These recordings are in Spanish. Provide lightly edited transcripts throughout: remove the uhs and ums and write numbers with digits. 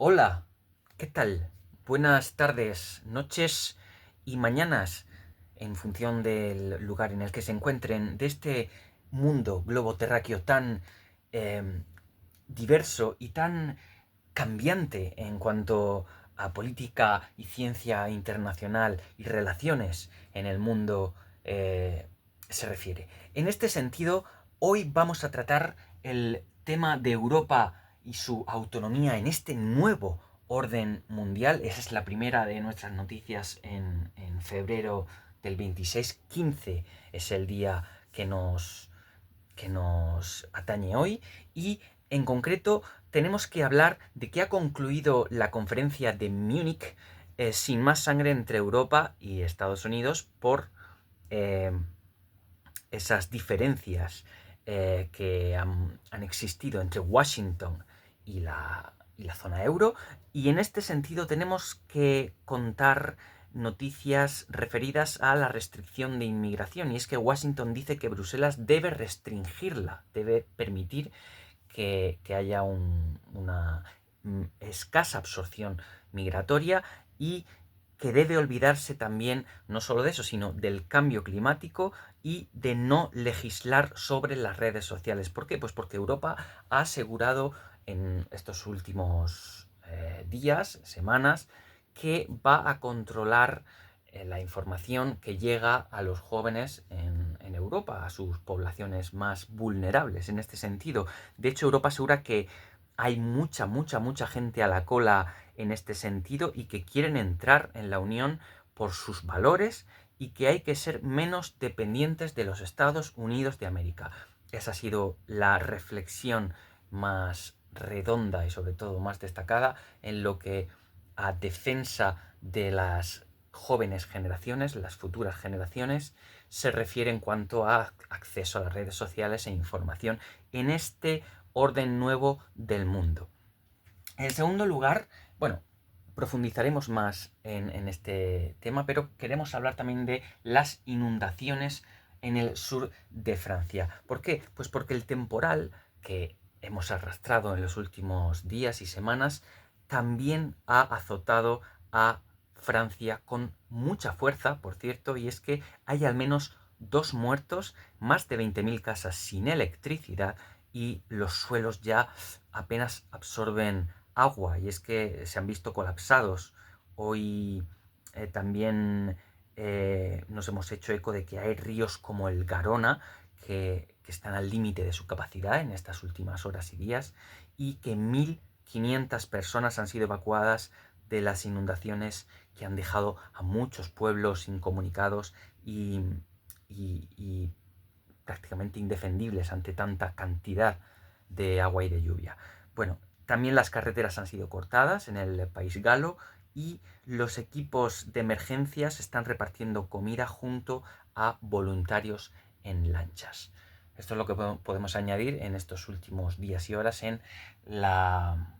Hola, ¿qué tal? Buenas tardes, noches y mañanas, en función del lugar en el que se encuentren, de este mundo globo terráqueo tan eh, diverso y tan cambiante en cuanto a política y ciencia internacional y relaciones en el mundo se refiere. En este sentido, hoy vamos a tratar el tema de Europa y su autonomía en este nuevo orden mundial. Esa es la primera de nuestras noticias en febrero del 26. 15 es el día que nos atañe hoy, y en concreto tenemos que hablar de que ha concluido la conferencia de Múnich sin más sangre entre Europa y Estados Unidos por eh, esas diferencias que han existido entre Washington y la zona euro. Y en este sentido tenemos que contar noticias referidas a la restricción de inmigración, y es que Washington dice que Bruselas debe restringirla, debe permitir que haya una escasa absorción migratoria, y que debe olvidarse también no solo de eso, sino del cambio climático y de no legislar sobre las redes sociales. ¿Por qué? Pues porque Europa ha asegurado en estos últimos días, semanas, que va a controlar la información que llega a los jóvenes en Europa, a sus poblaciones más vulnerables en este sentido. De hecho, Europa asegura que hay mucha gente a la cola en este sentido y que quieren entrar en la Unión por sus valores, y que hay que ser menos dependientes de los Estados Unidos de América. Esa ha sido la reflexión más redonda y sobre todo más destacada en lo que a defensa de las jóvenes generaciones, las futuras generaciones, se refiere en cuanto a acceso a las redes sociales e información en este orden nuevo del mundo. En segundo lugar, bueno, profundizaremos más en este tema, pero queremos hablar también de las inundaciones en el sur de Francia. ¿Por qué? Pues porque el temporal que hemos arrastrado en los últimos días y semanas también ha azotado a Francia con mucha fuerza, por cierto, y es que hay al menos 2 muertos, más de 20.000 casas sin electricidad, y los suelos ya apenas absorben agua, y es que se han visto colapsados. Hoy también nos hemos hecho eco de que hay ríos como el Garona que están al límite de su capacidad en estas últimas horas y días, y que 1.500 personas han sido evacuadas de las inundaciones que han dejado a muchos pueblos incomunicados y prácticamente indefendibles ante tanta cantidad de agua y de lluvia. Bueno, también las carreteras han sido cortadas en el país galo, y los equipos de emergencias están repartiendo comida junto a voluntarios en lanchas. Esto es lo que podemos añadir en estos últimos días y horas en la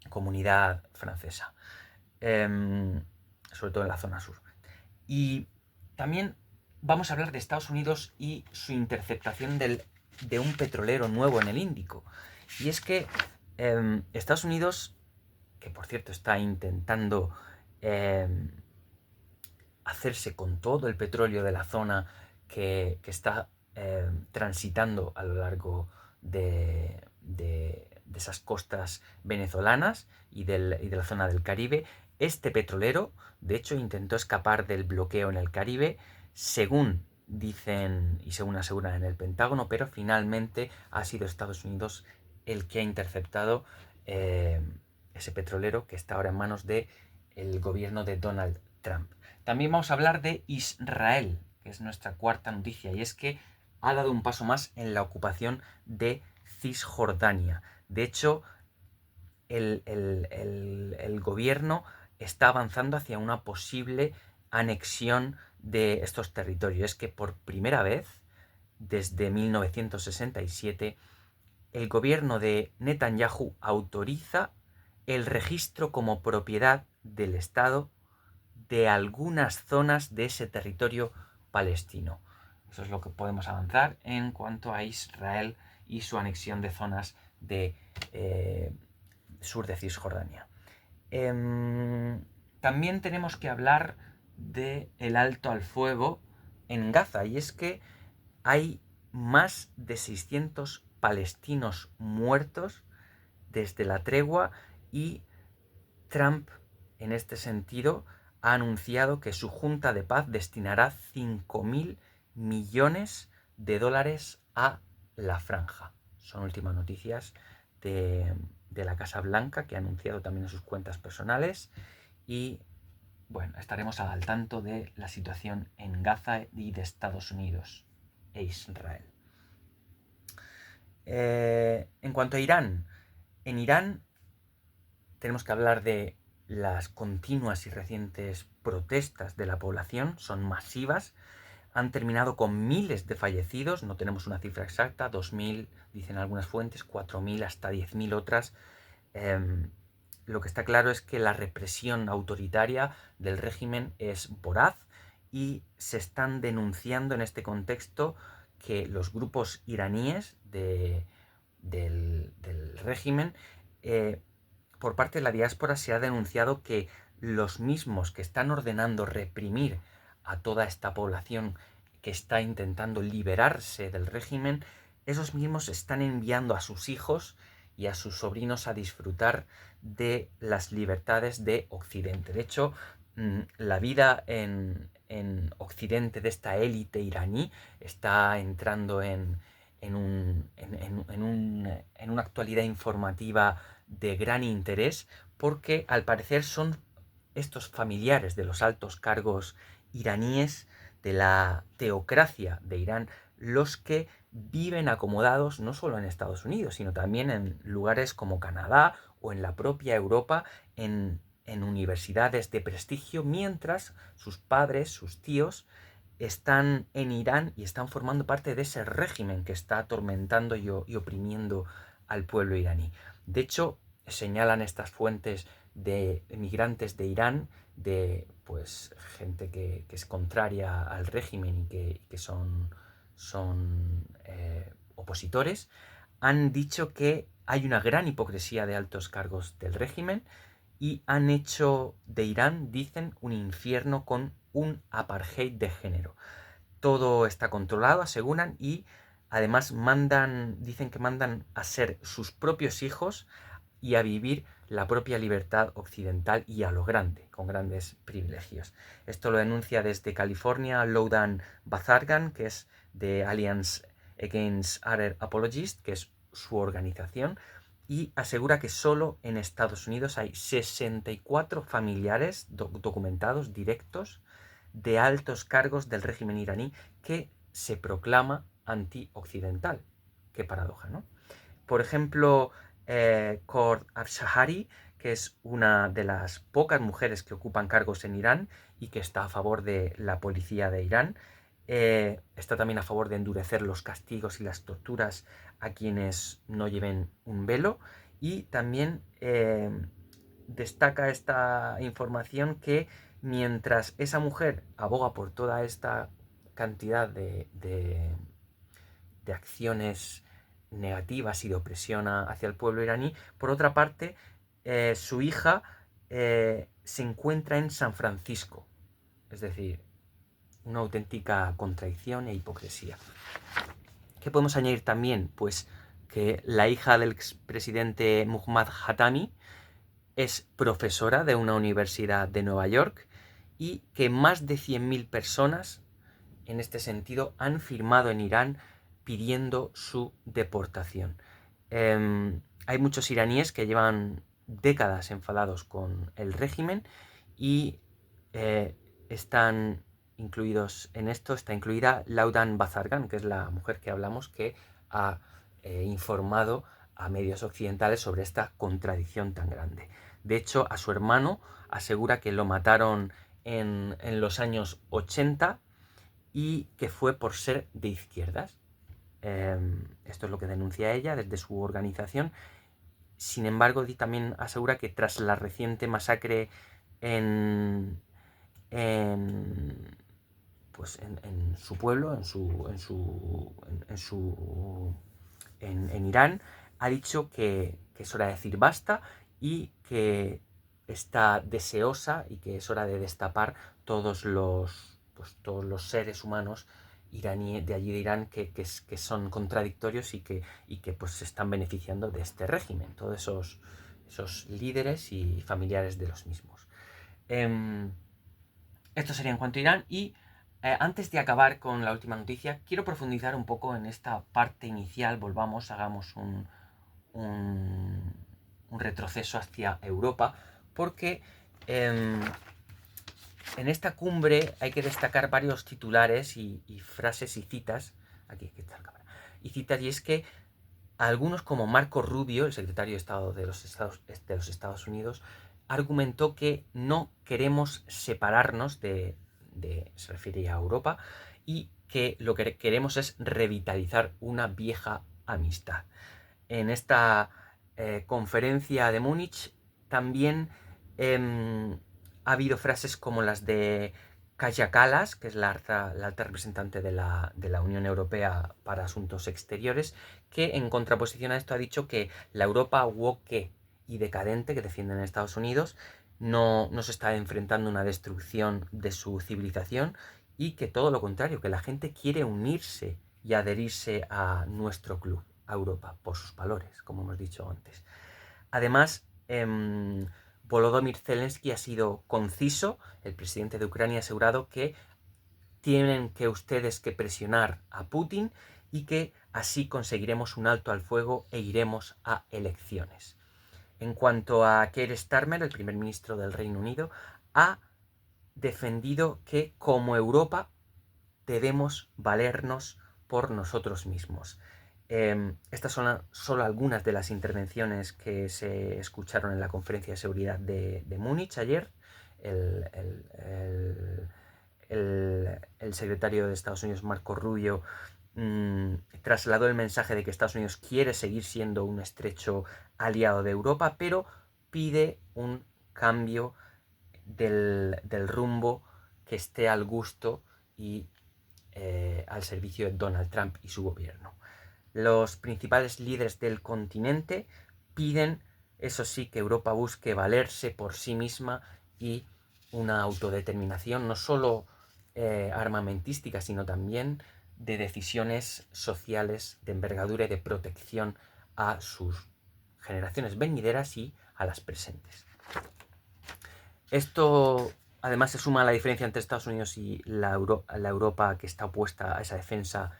comunidad francesa, sobre todo en la zona sur. Y también vamos a hablar de Estados Unidos y su interceptación de un petrolero nuevo en el Índico. Y es que Estados Unidos, que por cierto está intentando eh, hacerse con todo el petróleo de la zona que está transitando a lo largo de esas costas venezolanas y de la zona del Caribe. Este petrolero, de hecho, intentó escapar del bloqueo en el Caribe, según dicen y según aseguran en el Pentágono, pero finalmente ha sido Estados Unidos el que ha interceptado ese petrolero, que está ahora en manos del gobierno de Donald Trump. También vamos a hablar de Israel, que es nuestra cuarta noticia, y es que ha dado un paso más en la ocupación de Cisjordania. De hecho, el gobierno está avanzando hacia una posible anexión de estos territorios. Es que por primera vez, desde 1967, el gobierno de Netanyahu autoriza el registro como propiedad del Estado de algunas zonas de ese territorio palestino. Eso es lo que podemos avanzar en cuanto a Israel y su anexión de zonas sur de Cisjordania. También tenemos que hablar del alto al fuego en Gaza, y es que hay más de 600 palestinos muertos desde la tregua, y Trump, en este sentido, ha anunciado que su Junta de Paz destinará 5.000 millones de dólares a la franja. Son últimas noticias de la Casa Blanca, que ha anunciado también en sus cuentas personales, y bueno, estaremos al tanto de la situación en Gaza y de Estados Unidos e Israel. En cuanto a Irán, en Irán tenemos que hablar de las continuas y recientes protestas de la población. Son masivas, han terminado con miles de fallecidos, no tenemos una cifra exacta, 2.000 dicen algunas fuentes, 4.000 hasta 10.000 otras. Lo que está claro es que la represión autoritaria del régimen es voraz, y se están denunciando en este contexto que los grupos iraníes del régimen, por parte de la diáspora se ha denunciado que los mismos que están ordenando reprimir a toda esta población que está intentando liberarse del régimen, esos mismos están enviando a sus hijos y a sus sobrinos a disfrutar de las libertades de Occidente. De hecho, la vida en Occidente de esta élite iraní está entrando en una actualidad informativa de gran interés, porque al parecer son estos familiares de los altos cargos iraníes, de la teocracia de Irán, los que viven acomodados no solo en Estados Unidos, sino también en lugares como Canadá o en la propia Europa, en universidades de prestigio, mientras sus padres, sus tíos, están en Irán y están formando parte de ese régimen que está atormentando y oprimiendo al pueblo iraní. De hecho, señalan estas fuentes de emigrantes de Irán, de pues gente que es contraria al régimen y que son opositores, han dicho que hay una gran hipocresía de altos cargos del régimen, y han hecho de Irán, dicen, un infierno con un apartheid de género. Todo está controlado, aseguran, y además dicen que mandan a ser sus propios hijos y a vivir la propia libertad occidental, y a lo grande, con grandes privilegios. Esto lo denuncia desde California Loudan Bazargan, que es de Alliance Against Arab Apologists, que es su organización, y asegura que solo en Estados Unidos hay 64 familiares documentados directos de altos cargos del régimen iraní que se proclama anti-occidental. Qué paradoja, ¿no? Por ejemplo, Khord Afshari, que es una de las pocas mujeres que ocupan cargos en Irán y que está a favor de la policía de Irán, está también a favor de endurecer los castigos y las torturas a quienes no lleven un velo, y también destaca esta información que mientras esa mujer aboga por toda esta cantidad de acciones negativas y de opresión hacia el pueblo iraní, por otra parte, su hija se encuentra en San Francisco. Es decir, una auténtica contradicción e hipocresía. ¿Qué podemos añadir también? Pues que la hija del expresidente Muhammad Khatami es profesora de una universidad de Nueva York, y que más de 100.000 personas en este sentido han firmado en Irán pidiendo su deportación. Hay muchos iraníes que llevan décadas enfadados con el régimen, y están incluidos en esto, está incluida Loudan Bazargan, que es la mujer que hablamos, que ha informado a medios occidentales sobre esta contradicción tan grande. De hecho, a su hermano asegura que lo mataron en los años 80 y que fue por ser de izquierdas. Esto es lo que denuncia ella desde su organización. Sin embargo, también asegura que tras la reciente masacre en su pueblo, en Irán, ha dicho que es hora de decir basta, y que está deseosa y que es hora de destapar todos los seres humanos iraníes de allí de Irán que son contradictorios y que pues se están beneficiando de este régimen, todos esos líderes y familiares de los mismos. Esto sería en cuanto a Irán y antes de acabar con la última noticia, quiero profundizar un poco en esta parte inicial, hagamos un retroceso hacia Europa, porque en esta cumbre hay que destacar varios titulares y frases y citas. Aquí está la cámara. Y citas, y es que algunos, como Marco Rubio, el secretario de Estado de los Estados Unidos, argumentó que no queremos separarnos se refiere a Europa, y que lo que queremos es revitalizar una vieja amistad. En esta conferencia de Múnich también ha habido frases como las de Kaja Kallas, que es la alta representante de la Unión Europea para Asuntos Exteriores, que en contraposición a esto ha dicho que la Europa woke y decadente que defienden en Estados Unidos no se está enfrentando a una destrucción de su civilización, y que todo lo contrario, que la gente quiere unirse y adherirse a nuestro club, a Europa, por sus valores, como hemos dicho antes. Además, Volodymyr Zelensky ha sido conciso. El presidente de Ucrania ha asegurado que tienen que ustedes que presionar a Putin y que así conseguiremos un alto al fuego e iremos a elecciones. En cuanto a Keir Starmer, el primer ministro del Reino Unido, ha defendido que como Europa debemos valernos por nosotros mismos. Estas son solo algunas de las intervenciones que se escucharon en la conferencia de seguridad de Múnich ayer. El secretario de Estados Unidos, Marco Rubio, trasladó el mensaje de que Estados Unidos quiere seguir siendo un estrecho aliado de Europa, pero pide un cambio del rumbo que esté al gusto y al servicio de Donald Trump y su gobierno. Los principales líderes del continente piden, eso sí, que Europa busque valerse por sí misma y una autodeterminación, no solo armamentística, sino también de decisiones sociales de envergadura y de protección a sus generaciones venideras y a las presentes. Esto además se suma a la diferencia entre Estados Unidos y la Europa que está opuesta a esa defensa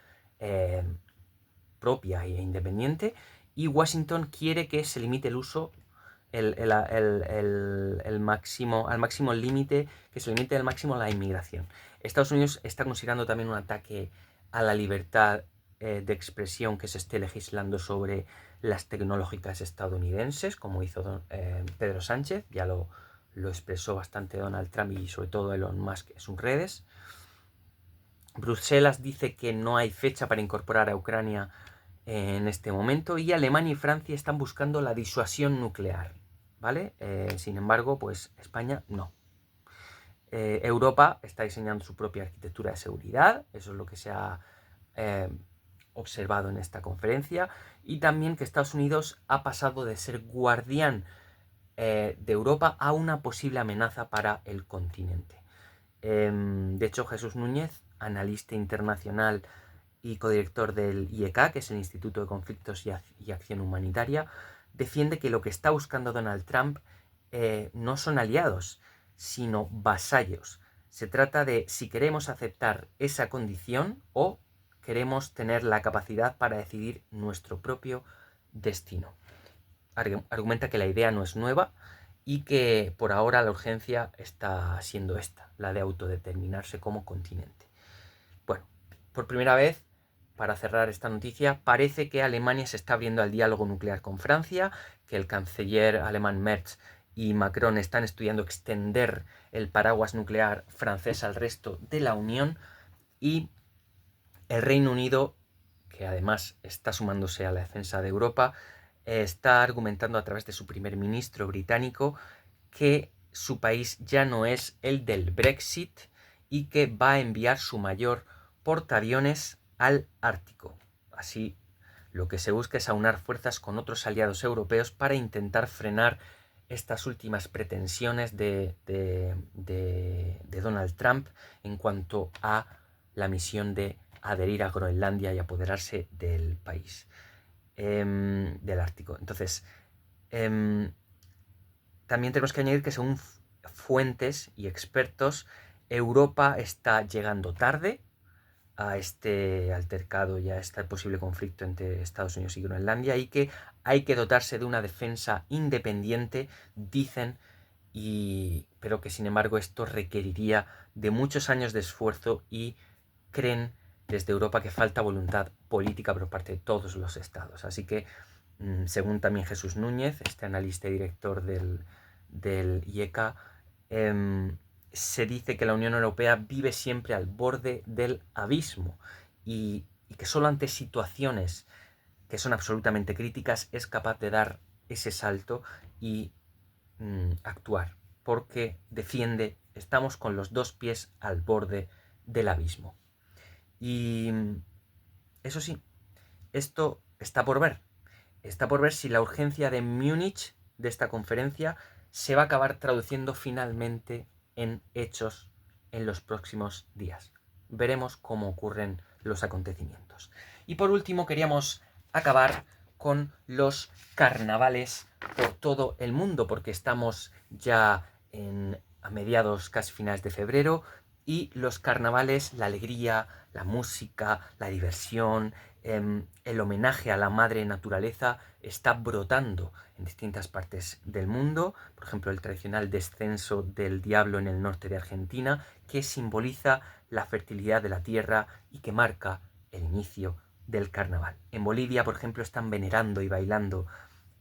propia e independiente, y Washington quiere que se limite el uso al máximo límite, que se limite al máximo la inmigración. Estados Unidos está considerando también un ataque a la libertad de expresión que se esté legislando sobre las tecnológicas estadounidenses, como hizo Pedro Sánchez, ya lo expresó bastante Donald Trump y sobre todo Elon Musk en sus redes. Bruselas dice que no hay fecha para incorporar a Ucrania en este momento, y Alemania y Francia están buscando la disuasión nuclear, ¿vale? Sin embargo, pues España no. Europa está diseñando su propia arquitectura de seguridad, eso es lo que se ha observado en esta conferencia, y también que Estados Unidos ha pasado de ser guardián de Europa a una posible amenaza para el continente. De hecho, Jesús Núñez, analista internacional y codirector del IEK, que es el Instituto de Conflictos y Acción Humanitaria, defiende que lo que está buscando Donald Trump no son aliados, sino vasallos. Se trata de si queremos aceptar esa condición o queremos tener la capacidad para decidir nuestro propio destino. Argumenta que la idea no es nueva y que por ahora la urgencia está siendo esta, la de autodeterminarse como continente. Bueno, por primera vez, para cerrar esta noticia, parece que Alemania se está abriendo al diálogo nuclear con Francia, que el canciller alemán Merz y Macron están estudiando extender el paraguas nuclear francés al resto de la Unión, y el Reino Unido, que además está sumándose a la defensa de Europa, está argumentando a través de su primer ministro británico que su país ya no es el del Brexit y que va a enviar su mayor portaaviones al Ártico. Así, lo que se busca es aunar fuerzas con otros aliados europeos para intentar frenar estas últimas pretensiones de Donald Trump en cuanto a la misión de adherir a Groenlandia y apoderarse del país, del Ártico. Entonces, también tenemos que añadir que según fuentes y expertos, Europa está llegando tarde a este altercado y a este posible conflicto entre Estados Unidos y Groenlandia, y que hay que dotarse de una defensa independiente, dicen, pero que sin embargo esto requeriría de muchos años de esfuerzo, y creen desde Europa que falta voluntad política por parte de todos los estados. Así que, según también Jesús Núñez, este analista y director del IECA, se dice que la Unión Europea vive siempre al borde del abismo y que solo ante situaciones que son absolutamente críticas es capaz de dar ese salto y actuar, porque defiende, estamos con los dos pies al borde del abismo. Y eso sí, esto está por ver. Está por ver si la urgencia de Múnich, de esta conferencia, se va a acabar traduciendo finalmente en hechos en los próximos días. Veremos cómo ocurren los acontecimientos. Y por último, queríamos acabar con los carnavales por todo el mundo, porque estamos ya a mediados, casi finales de febrero, y los carnavales, la alegría, la música, la diversión, el homenaje a la madre naturaleza está brotando en distintas partes del mundo. Por ejemplo, el tradicional descenso del diablo en el norte de Argentina, que simboliza la fertilidad de la tierra y que marca el inicio del carnaval. En Bolivia, por ejemplo, están venerando y bailando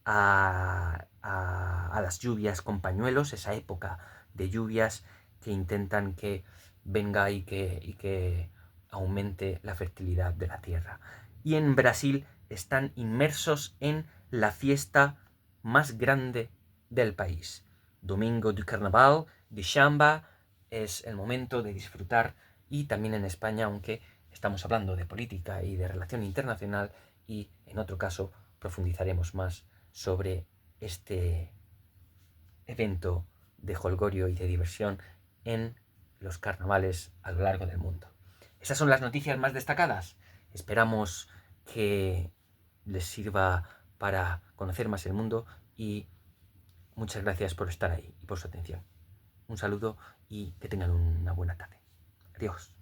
a las lluvias con pañuelos, esa época de lluvias que intentan que venga y que aumente la fertilidad de la tierra. Y en Brasil están inmersos en la fiesta más grande del país. Domingo do Carnaval, de Chamba, es el momento de disfrutar. Y también en España, aunque estamos hablando de política y de relación internacional, y en otro caso profundizaremos más sobre este evento de jolgorio y de diversión en los carnavales a lo largo del mundo. Esas son las noticias más destacadas. Esperamos que les sirva para conocer más el mundo, y muchas gracias por estar ahí y por su atención. Un saludo y que tengan una buena tarde. Adiós.